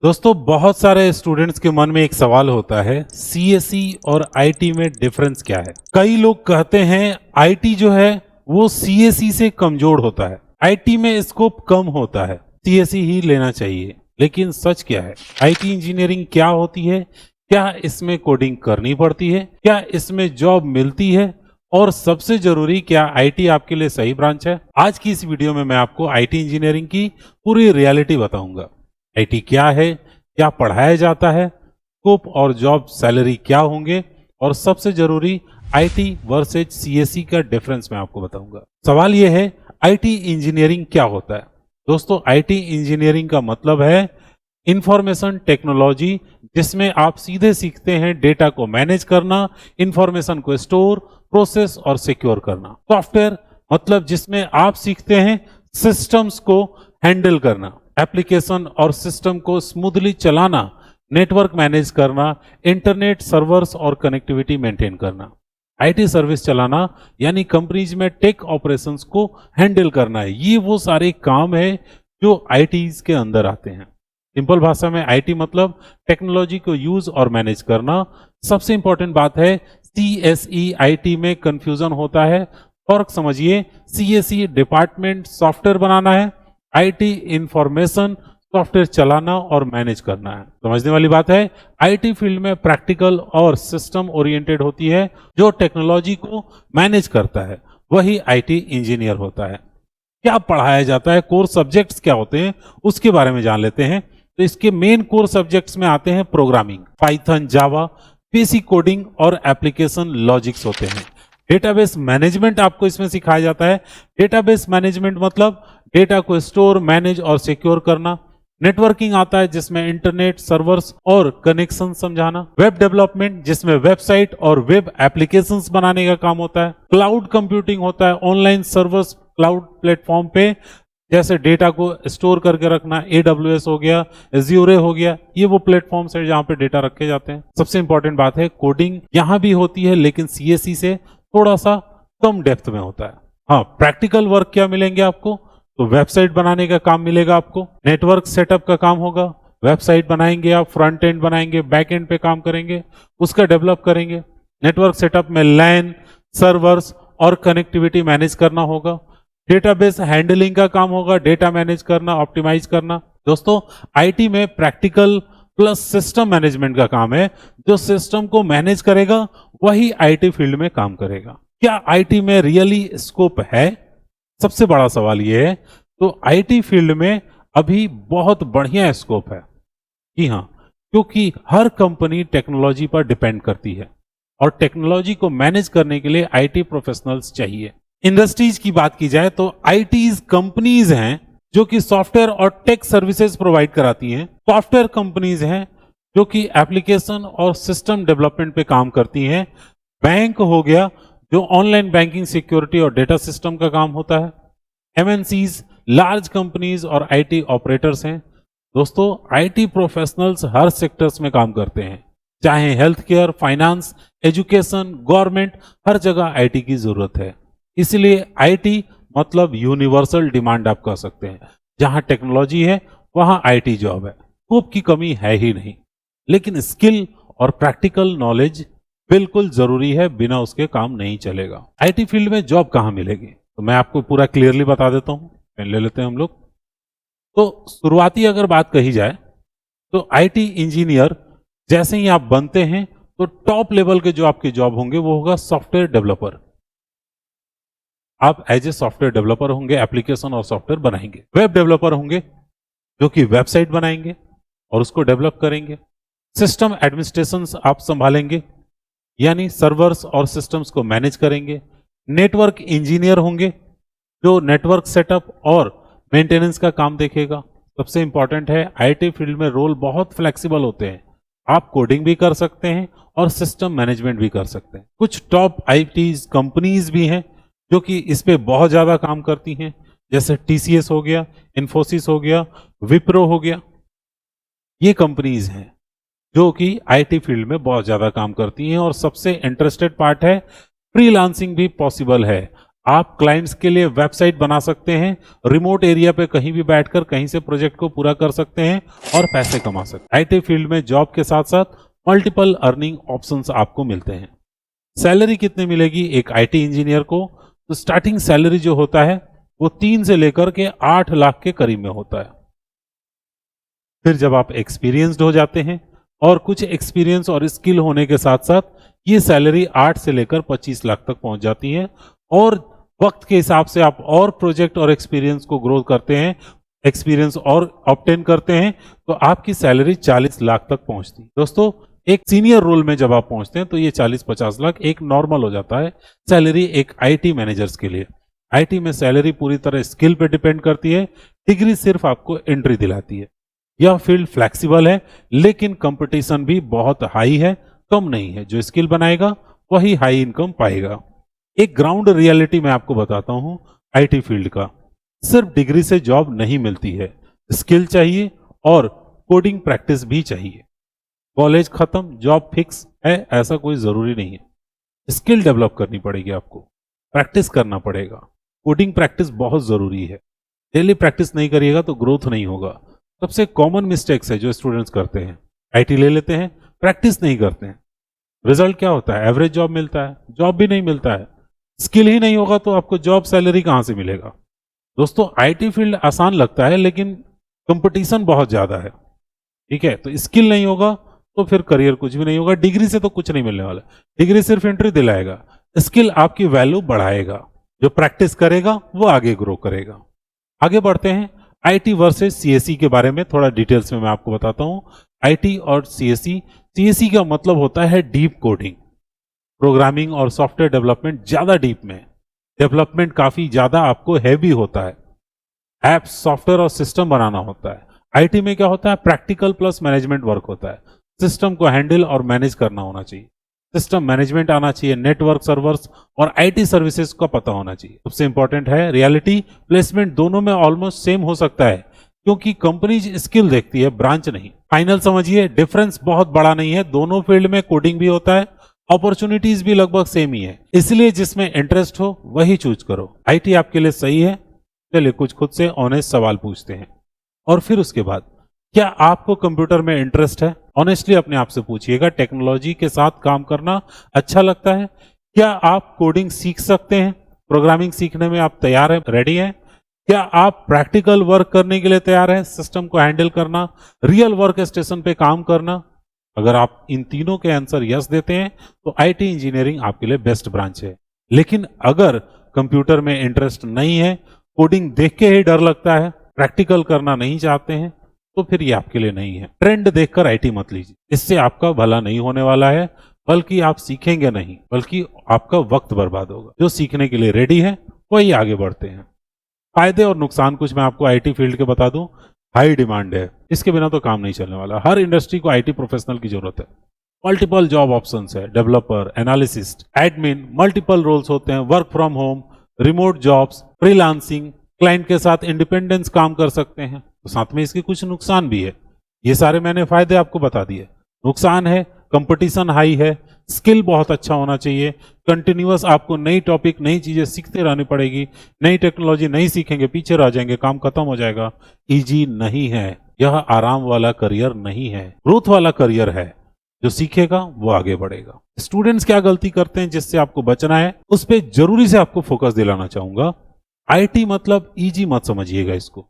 दोस्तों बहुत सारे स्टूडेंट्स के मन में एक सवाल होता है, सीएसई और आईटी में डिफरेंस क्या है। कई लोग कहते हैं आईटी जो है वो सीएसई से कमजोर होता है, आईटी में स्कोप कम होता है, सीएसई ही लेना चाहिए। लेकिन सच क्या है? आईटी इंजीनियरिंग क्या होती है? क्या इसमें कोडिंग करनी पड़ती है? क्या इसमें जॉब मिलती है? और सबसे जरूरी, क्या आईटी आपके लिए सही ब्रांच है? आज की इस वीडियो में मैं आपको आईटी इंजीनियरिंग की पूरी रियलिटी बताऊंगा। आईटी क्या है, क्या पढ़ाया जाता है, स्कोप और जॉब सैलरी क्या होंगे, और सबसे जरूरी आईटी वर्सेज सीएसई का डिफरेंस मैं आपको बताऊंगा। सवाल यह है, आईटी इंजीनियरिंग क्या होता है? दोस्तों आईटी इंजीनियरिंग का मतलब है इंफॉर्मेशन टेक्नोलॉजी, जिसमें आप सीधे सीखते हैं डेटा को मैनेज करना, इंफॉर्मेशन को स्टोर, प्रोसेस और सिक्योर करना। सॉफ्टवेयर मतलब जिसमें आप सीखते हैं सिस्टम्स को हैंडल करना, एप्लीकेशन और सिस्टम को स्मूथली चलाना, नेटवर्क मैनेज करना, इंटरनेट सर्वर्स और कनेक्टिविटी मेंटेन करना। आईटी सर्विस चलाना यानी कंपनीज में टेक ऑपरेशंस को हैंडल करना है। ये वो सारे काम है जो आईटीज के अंदर आते हैं। सिंपल भाषा में आईटी मतलब टेक्नोलॉजी को यूज और मैनेज करना। सबसे इंपॉर्टेंट बात है, सीएसई आईटी में कंफ्यूजन होता है। फर्क समझिए, सीएसई डिपार्टमेंट सॉफ्टवेयर बनाना है, आईटी इंफॉर्मेशन सॉफ्टवेयर चलाना और मैनेज करना है। समझने वाली बात है। आईटी फील्ड में प्रैक्टिकल और सिस्टम ओरिएंटेड होती है, जो टेक्नोलॉजी को मैनेज करता है वही आईटी इंजीनियर होता है। क्या पढ़ाया जाता है, कोर सब्जेक्ट्स क्या होते हैं, उसके बारे में जान लेते हैं। तो इसके मेन कोर सब्जेक्ट्स में आते हैं प्रोग्रामिंग, पाइथन, जावा, बेसिक कोडिंग और एप्लीकेशन लॉजिक्स होते हैं। डेटाबेस मैनेजमेंट आपको इसमें सिखाया जाता है। डेटाबेस मैनेजमेंट मतलब डेटा को स्टोर, मैनेज और सिक्योर करना। नेटवर्किंग आता है, जिसमें इंटरनेट सर्वर्स और कनेक्शन समझाना। वेब डेवलपमेंट, जिसमें वेबसाइट और वेब एप्लीकेशंस बनाने का काम होता है। क्लाउड कंप्यूटिंग होता है, ऑनलाइन सर्वर्स क्लाउड प्लेटफॉर्म पे जैसे डेटा को स्टोर करके रखना, AWS हो गया, Azure हो गया, ये वो प्लेटफॉर्म्स है जहां पे डेटा रखे जाते हैं। सबसे इंपॉर्टेंट बात है, कोडिंग यहां भी होती है लेकिन सीएसई से थोड़ा सा कम डेप्थ में होता है। हाँ, प्रैक्टिकल वर्क क्या मिलेंगे आपको? तो वेबसाइट बनाने का काम मिलेगा आपको, नेटवर्क सेटअप का काम होगा। वेबसाइट बनाएंगे आप, फ्रंट एंड बनाएंगे, बैक एंड पे काम करेंगे, उसका डेवलप करेंगे। नेटवर्क सेटअप में लैन, सर्वर्स और कनेक्टिविटी मैनेज करना होगा। डेटाबेस हैंडलिंग का काम होगा, डेटा मैनेज करना, ऑप्टिमाइज करना। दोस्तों आईटी में प्रैक्टिकल प्लस सिस्टम मैनेजमेंट का काम है। जो सिस्टम को मैनेज करेगा वही आईटी फील्ड में काम करेगा। क्या आईटी में रियली स्कोप है? सबसे बड़ा सवाल यह है। तो आईटी फील्ड में अभी बहुत बढ़िया स्कोप है। जी हाँ, क्योंकि हर कंपनी टेक्नोलॉजी पर डिपेंड करती है और टेक्नोलॉजी को मैनेज करने के लिए आईटी प्रोफेशनल्स चाहिए। इंडस्ट्रीज की बात की जाए तो आईटीज कंपनीज हैं जो कि सॉफ्टवेयर और टेक सर्विसेज प्रोवाइड कराती हैं। सॉफ्टवेयर कंपनीज हैं जो कि एप्लीकेशन और सिस्टम डेवलपमेंट पे काम करती हैं। बैंक हो गया जो ऑनलाइन बैंकिंग, सिक्योरिटी और डेटा सिस्टम का काम होता है। एमएनसीज लार्ज कंपनीज और आईटी ऑपरेटर्स हैं। दोस्तों आईटी प्रोफेशनल्स हर सेक्टर्स में काम करते हैं, चाहे health care, finance, education, government, हर जगह आईटी की जरूरत है। इसलिए आईटी मतलब यूनिवर्सल डिमांड आप कह सकते हैं। जहां टेक्नोलॉजी है वहां आईटी जॉब है, स्कोप की कमी है ही नहीं। लेकिन स्किल और प्रैक्टिकल नॉलेज बिल्कुल जरूरी है, बिना उसके काम नहीं चलेगा। आईटी फील्ड में जॉब कहां मिलेगी, तो मैं आपको पूरा क्लियरली बता देता हूं। पेन ले लेते हैं हम लोग। तो शुरुआती अगर बात कही जाए तो आईटी इंजीनियर जैसे ही आप बनते हैं तो टॉप लेवल के जो आपके जॉब होंगे वो होगा सॉफ्टवेयर डेवलपर। आप एज ए सॉफ्टवेयर डेवलपर होंगे, एप्लीकेशन और सॉफ्टवेयर बनाएंगे। वेब डेवलपर होंगे जो कि वेबसाइट बनाएंगे और उसको डेवलप करेंगे। सिस्टम एडमिनिस्ट्रेशन आप संभालेंगे, यानी सर्वर्स और सिस्टम्स को मैनेज करेंगे। नेटवर्क इंजीनियर होंगे जो नेटवर्क सेटअप और मेंटेनेंस का काम देखेगा। सबसे इंपॉर्टेंट है, आईटी फील्ड में रोल बहुत फ्लेक्सिबल होते हैं। आप कोडिंग भी कर सकते हैं और सिस्टम मैनेजमेंट भी कर सकते हैं। कुछ टॉप आईटी कंपनीज भी हैं जो कि इस पे बहुत ज्यादा काम करती हैं, जैसे टीसीएस हो गया, इन्फोसिस हो गया, विप्रो हो गया। ये कंपनीज हैं जो कि आईटी फील्ड में बहुत ज्यादा काम करती हैं। और सबसे इंटरेस्टेड पार्ट है, फ्रीलांसिंग भी पॉसिबल है। आप क्लाइंट्स के लिए वेबसाइट बना सकते हैं, रिमोट एरिया पे कहीं भी बैठकर कहीं से प्रोजेक्ट को पूरा कर सकते हैं और पैसे कमा सकते हैं। आईटी फील्ड में जॉब के साथ साथ मल्टीपल अर्निंग ऑप्शंस आपको मिलते हैं। सैलरी कितनी मिलेगी एक आईटी इंजीनियर को? तो स्टार्टिंग सैलरी जो होता है वो 3 से लेकर के 8 लाख के करीब में होता है। फिर जब आप एक्सपीरियंस्ड हो जाते हैं और कुछ एक्सपीरियंस और स्किल होने के साथ साथ ये सैलरी 8 से लेकर 25 लाख तक पहुंच जाती है। और वक्त के हिसाब से आप और प्रोजेक्ट और एक्सपीरियंस को ग्रो करते हैं, एक्सपीरियंस और ऑब्टेन करते हैं, तो आपकी सैलरी 40 लाख तक पहुंचती है। दोस्तों, एक सीनियर रोल में जब आप पहुंचते हैं तो ये 40-50 लाख एक नॉर्मल हो जाता है सैलरी एक आईटी मैनेजर्स के लिए। आईटी में सैलरी पूरी तरह स्किल पे डिपेंड करती है, डिग्री सिर्फ आपको एंट्री दिलाती है। यह फील्ड फ्लेक्सिबल है लेकिन कंपटीशन भी बहुत हाई है, कम नहीं है। जो स्किल बनाएगा वही हाई इनकम पाएगा। एक ग्राउंड रियलिटी मैं आपको बताता हूं आईटी फील्ड का। सिर्फ डिग्री से जॉब नहीं मिलती है, स्किल चाहिए और कोडिंग प्रैक्टिस भी चाहिए। कॉलेज खत्म जॉब फिक्स है ऐसा कोई जरूरी नहीं है। स्किल डेवलप करनी पड़ेगी, आपको प्रैक्टिस करना पड़ेगा। कोडिंग प्रैक्टिस बहुत जरूरी है। डेली प्रैक्टिस नहीं करिएगा तो ग्रोथ नहीं होगा। सबसे कॉमन मिस्टेक्स है जो स्टूडेंट्स करते हैं, आईटी ले लेते हैं, प्रैक्टिस नहीं करते हैं। रिजल्ट क्या होता है? एवरेज जॉब मिलता है, जॉब भी नहीं मिलता है। स्किल ही नहीं होगा तो आपको जॉब सैलरी कहां से मिलेगा? दोस्तों, आईटी फील्ड आसान लगता है लेकिन कंपटीशन बहुत ज्यादा है। ठीक है, तो स्किल नहीं होगा तो फिर करियर कुछ भी नहीं होगा। डिग्री से तो कुछ नहीं मिलने वाला, डिग्री सिर्फ एंट्री दिलाएगा। स्किल आपकी वैल्यू बढ़ाएगा। जो प्रैक्टिस करेगा वो आगे ग्रो करेगा। आगे बढ़ते हैं, आईटी वर्सेस सीएसई के बारे में थोड़ा डिटेल्स में मैं आपको बताता हूं। आईटी और सीएसई, सीएसई का मतलब होता है डीप कोडिंग, प्रोग्रामिंग और सॉफ्टवेयर डेवलपमेंट ज्यादा डीप में। डेवलपमेंट काफी ज्यादा आपको हैवी होता है, एप्स सॉफ्टवेयर और सिस्टम बनाना होता है। आईटी में क्या होता है? प्रैक्टिकल प्लस मैनेजमेंट वर्क होता है। सिस्टम को हैंडल और मैनेज करना होना चाहिए, सिस्टम मैनेजमेंट आना चाहिए, नेटवर्क सर्वर्स और आईटी सर्विसेज का पता होना चाहिए। सबसे इंपॉर्टेंट है रियलिटी, प्लेसमेंट दोनों में ऑलमोस्ट सेम हो सकता है क्योंकि कंपनी स्किल देखती है, ब्रांच नहीं। फाइनल समझिए, डिफरेंस बहुत बड़ा नहीं है। दोनों फील्ड में कोडिंग भी होता है, अपॉर्चुनिटीज भी लगभग सेम ही है। इसलिए जिसमें इंटरेस्ट हो वही चूज करो। आईटी आपके लिए सही है? चलिए कुछ खुद से ऑनेस्ट सवाल पूछते हैं और फिर उसके बाद, क्या आपको कंप्यूटर में इंटरेस्ट है? ऑनेस्टली अपने आप से पूछिएगा। टेक्नोलॉजी के साथ काम करना अच्छा लगता है? क्या आप कोडिंग सीख सकते हैं? प्रोग्रामिंग सीखने में आप तैयार हैं, रेडी हैं? क्या आप प्रैक्टिकल वर्क करने के लिए तैयार हैं? सिस्टम को हैंडल करना, रियल वर्क स्टेशन पे काम करना? अगर आप इन तीनों के आंसर यस देते हैं तो आईटी इंजीनियरिंग आपके लिए बेस्ट ब्रांच है। लेकिन अगर कंप्यूटर में इंटरेस्ट नहीं है, कोडिंग देख के ही डर लगता है, प्रैक्टिकल करना नहीं चाहते हैं, तो फिर ये आपके लिए नहीं है। ट्रेंड देखकर आईटी मत लीजिए, इससे आपका भला नहीं होने वाला है, बल्कि आप सीखेंगे नहीं, बल्कि आपका वक्त बर्बाद होगा। जो सीखने के लिए रेडी है वही आगे बढ़ते हैं। फायदे और नुकसान कुछ मैं आपको आईटी फील्ड के बता दूं। हाई डिमांड है, इसके बिना तो काम नहीं चलने वाला। हर इंडस्ट्री को आईटी प्रोफेशनल की जरूरत है। मल्टीपल जॉब ऑप्शंस है, developer, analyst, admin, multiple roles होते हैं। Work from home, remote jobs, freelancing, client के साथ इंडिपेंडेंस काम कर सकते हैं। तो साथ में इसके कुछ नुकसान भी है। ये सारे मैंने फायदे आपको बता दिए। नुकसान है, कंपटीशन हाई है, स्किल बहुत अच्छा होना चाहिए, कंटिन्यूअस आपको नई टॉपिक, नई चीजें सीखते रहनी पड़ेगी। नई टेक्नोलॉजी नहीं सीखेंगे पीछे रह जाएंगे, काम खत्म हो जाएगा। इजी नहीं है, यह आराम वाला करियर नहीं है, ग्रोथ वाला करियर है। जो सीखेगा वो आगे बढ़ेगा। स्टूडेंट्स क्या गलती करते हैं जिससे आपको बचना है, उस पर जरूरी से आपको फोकस दिलाना चाहूंगा। आईटी मतलब इजी मत समझिएगा इसको।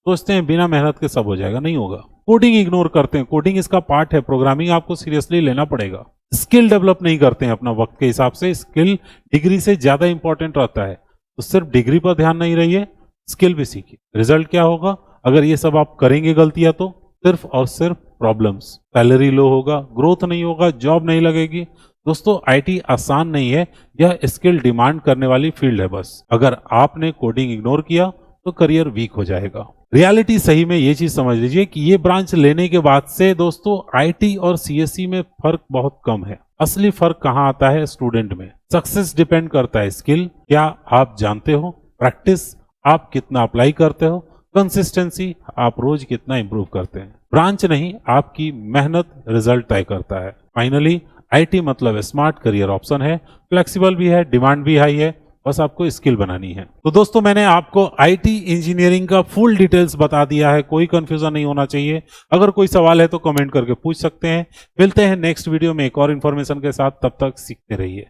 सोचते हैं बिना मेहनत के सब हो जाएगा, नहीं होगा। कोडिंग इग्नोर करते हैं, कोडिंग इसका पार्ट है, प्रोग्रामिंग आपको सीरियसली लेना पड़ेगा। स्किल डेवलप नहीं करते हैं अपना वक्त के हिसाब से, स्किल डिग्री से ज्यादा इंपॉर्टेंट रहता है। तो सिर्फ डिग्री पर ध्यान नहीं रहिए, स्किल भी सीखिए। रिजल्ट क्या होगा अगर ये सब आप करेंगे गलतियां? तो सिर्फ और सिर्फ प्रॉब्लम्स, सैलरी लो होगा, ग्रोथ नहीं होगा, जॉब नहीं लगेगी। दोस्तों, आईटी आसान नहीं है, यह स्किल डिमांड करने वाली फील्ड है। बस अगर आपने कोडिंग इग्नोर किया तो करियर वीक हो जाएगा। रियलिटी सही में ये चीज समझ लीजिए कि ये ब्रांच लेने के बाद से दोस्तों आईटी और सीएसई में फर्क बहुत कम है। असली फर्क कहाँ आता है? स्टूडेंट में। सक्सेस डिपेंड करता है स्किल, क्या आप जानते हो, प्रैक्टिस, आप कितना अप्लाई करते हो, कंसिस्टेंसी, आप रोज कितना इंप्रूव करते हैं। ब्रांच नहीं, आपकी मेहनत रिजल्ट तय करता है। फाइनली, आईटी मतलब स्मार्ट करियर ऑप्शन है, फ्लेक्सिबल भी है, डिमांड भी हाई है, बस आपको स्किल बनानी है। तो दोस्तों मैंने आपको आईटी इंजीनियरिंग का फुल डिटेल्स बता दिया है, कोई कंफ्यूजन नहीं होना चाहिए। अगर कोई सवाल है तो कमेंट करके पूछ सकते हैं। मिलते हैं नेक्स्ट वीडियो में एक और इन्फॉर्मेशन के साथ, तब तक सीखते रहिए।